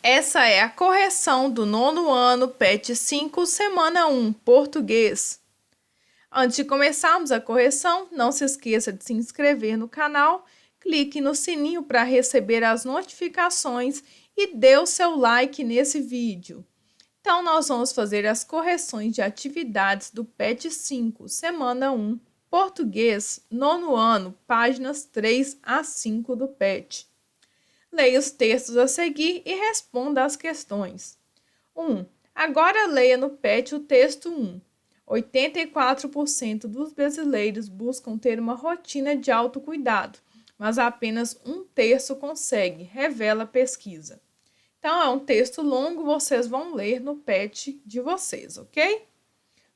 Essa é a correção do nono ano, PET 5, semana 1, português. Antes de começarmos a correção, não se esqueça de se inscrever no canal, clique no sininho para receber as notificações e dê o seu like nesse vídeo. Então, nós vamos fazer as correções de atividades do PET 5, semana 1, português, nono ano, páginas 3 a 5 do PET. Leia os textos a seguir e responda às questões. 1. Agora leia no PET o texto 1. 84% dos brasileiros buscam ter uma rotina de autocuidado, mas apenas um terço consegue, revela a pesquisa. Então, é um texto longo, vocês vão ler no PET de vocês, ok?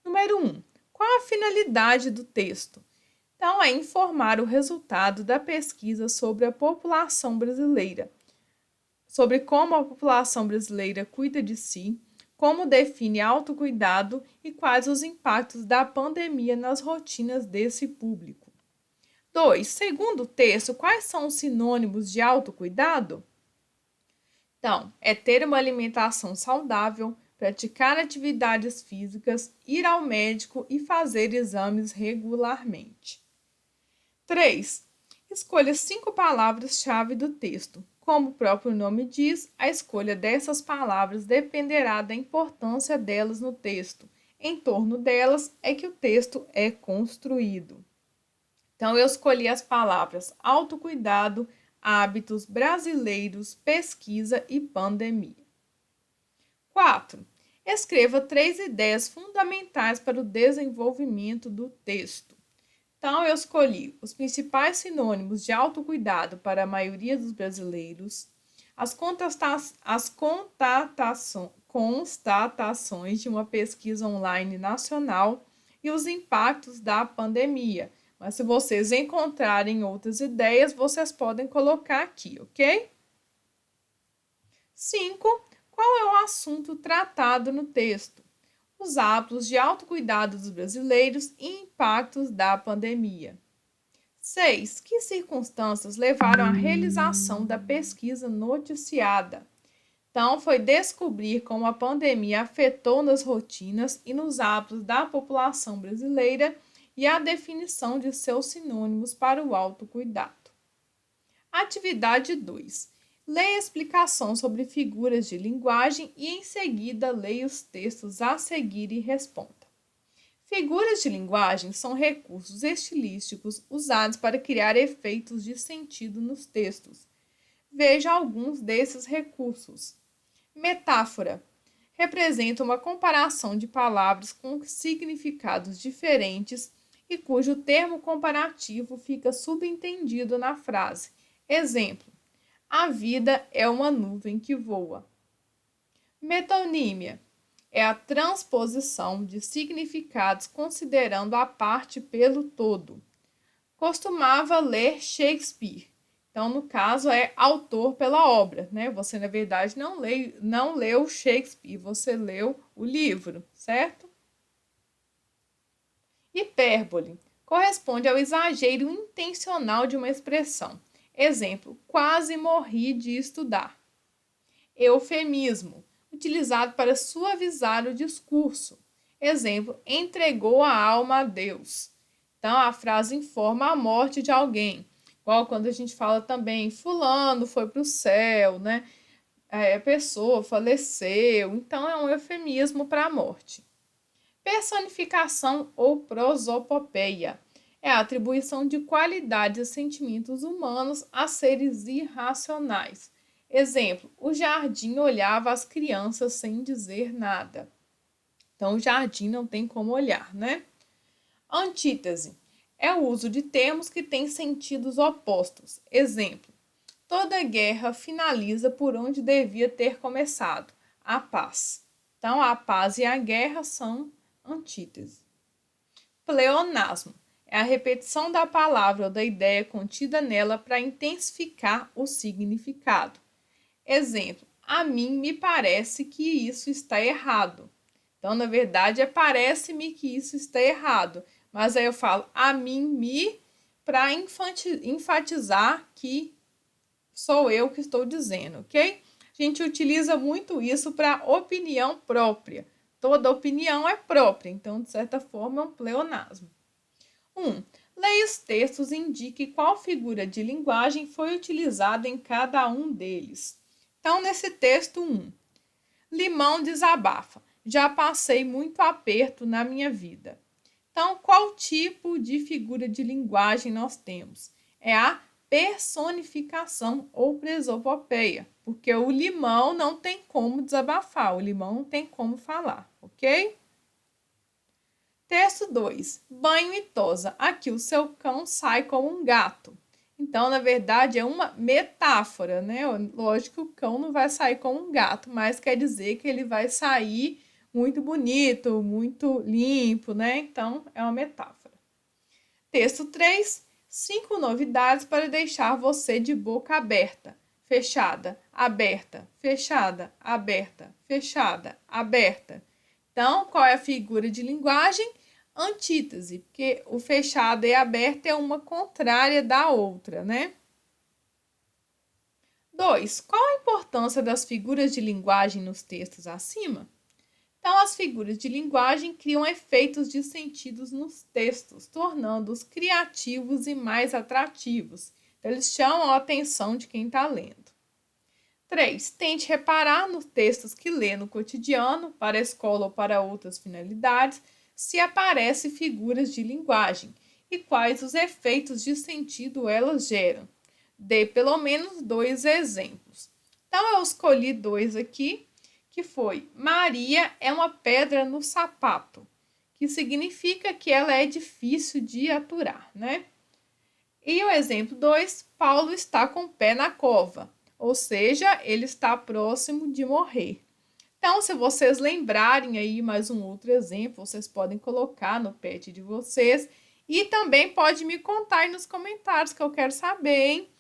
Número 1. Qual a finalidade do texto? Então, é informar o resultado da pesquisa sobre a população brasileira, sobre como a população brasileira cuida de si, como define autocuidado e quais os impactos da pandemia nas rotinas desse público. 2. Segundo o texto, quais são os sinônimos de autocuidado? Então, é ter uma alimentação saudável, praticar atividades físicas, ir ao médico e fazer exames regularmente. 3. Escolha 5 palavras-chave do texto. Como o próprio nome diz, a escolha dessas palavras dependerá da importância delas no texto. Em torno delas é que o texto é construído. Então, eu escolhi as palavras autocuidado, hábitos brasileiros, pesquisa e pandemia. 4. Escreva 3 ideias fundamentais para o desenvolvimento do texto. Então, eu escolhi os principais sinônimos de autocuidado para a maioria dos brasileiros, as constatações de uma pesquisa online nacional e os impactos da pandemia. Mas se vocês encontrarem outras ideias, vocês podem colocar aqui, ok? 5. Qual é o assunto tratado no texto? Os hábitos de autocuidado dos brasileiros e impactos da pandemia. 6. Que circunstâncias levaram à realização da pesquisa noticiada? Então, foi descobrir como a pandemia afetou nas rotinas e nos hábitos da população brasileira e a definição de seus sinônimos para o autocuidado. Atividade 2. Leia a explicação sobre figuras de linguagem e, em seguida, leia os textos a seguir e responda. Figuras de linguagem são recursos estilísticos usados para criar efeitos de sentido nos textos. Veja alguns desses recursos. Metáfora representa uma comparação de palavras com significados diferentes e cujo termo comparativo fica subentendido na frase. Exemplo: a vida é uma nuvem que voa. Metonímia é a transposição de significados considerando a parte pelo todo. Costumava ler Shakespeare. Então, no caso, é autor pela obra, né? Você, na verdade, não leu Shakespeare, você leu o livro, certo? Hipérbole corresponde ao exagero intencional de uma expressão. Exemplo: quase morri de estudar. Eufemismo, utilizado para suavizar o discurso. Exemplo: entregou a alma a Deus. Então, a frase informa a morte de alguém. Igual quando a gente fala também, fulano foi para o céu, né? A pessoa faleceu. Então, é um eufemismo para a morte. Personificação ou prosopopeia é a atribuição de qualidades e sentimentos humanos a seres irracionais. Exemplo: o jardim olhava as crianças sem dizer nada. Então, o jardim não tem como olhar, né? Antítese é o uso de termos que têm sentidos opostos. Exemplo: toda guerra finaliza por onde devia ter começado, a paz. Então, a paz e a guerra são antítese. Pleonasmo é a repetição da palavra ou da ideia contida nela para intensificar o significado. Exemplo: a mim me parece que isso está errado. Então, na verdade, parece-me que isso está errado. Mas aí eu falo a mim me para enfatizar que sou eu que estou dizendo, ok? A A gente utiliza muito isso para opinião própria. Toda opinião é própria, então, de certa forma, é um pleonasmo. 1. Leia os textos e indique qual figura de linguagem foi utilizada em cada um deles. Então, nesse texto 1, Limão desabafa. Já passei muito aperto na minha vida. Então, qual tipo de figura de linguagem nós temos? É a personificação ou presopopeia, porque o limão não tem como desabafar, o limão não tem como falar, ok? Texto 2. Banho e tosa. Aqui o seu cão sai como um gato. Então, na verdade, é uma metáfora, né? Lógico que o cão não vai sair como um gato, mas quer dizer que ele vai sair muito bonito, muito limpo, né? Então, é uma metáfora. Texto 3. 5 novidades para deixar você de boca aberta. Fechada, aberta, fechada, aberta, fechada, aberta. Então, qual é a figura de linguagem? Antítese, porque o fechado e aberto é uma contrária da outra, né? 2. Qual a importância das figuras de linguagem nos textos acima? Então, as figuras de linguagem criam efeitos de sentidos nos textos, tornando-os criativos e mais atrativos. Então, eles chamam a atenção de quem está lendo. 3. Tente reparar nos textos que lê no cotidiano, para a escola ou para outras finalidades, se aparecem figuras de linguagem e quais os efeitos de sentido elas geram. Dê pelo menos 2 exemplos. Então, eu escolhi 2 aqui, que foi: Maria é uma pedra no sapato, que significa que ela é difícil de aturar, né? E o exemplo 2, Paulo está com o pé na cova, ou seja, ele está próximo de morrer. Então, se vocês lembrarem aí mais um outro exemplo, vocês podem colocar no pet de vocês e também pode me contar aí nos comentários que eu quero saber, hein?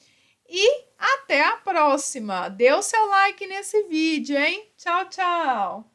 E até a próxima! Dê o seu like nesse vídeo, hein? Tchau, tchau!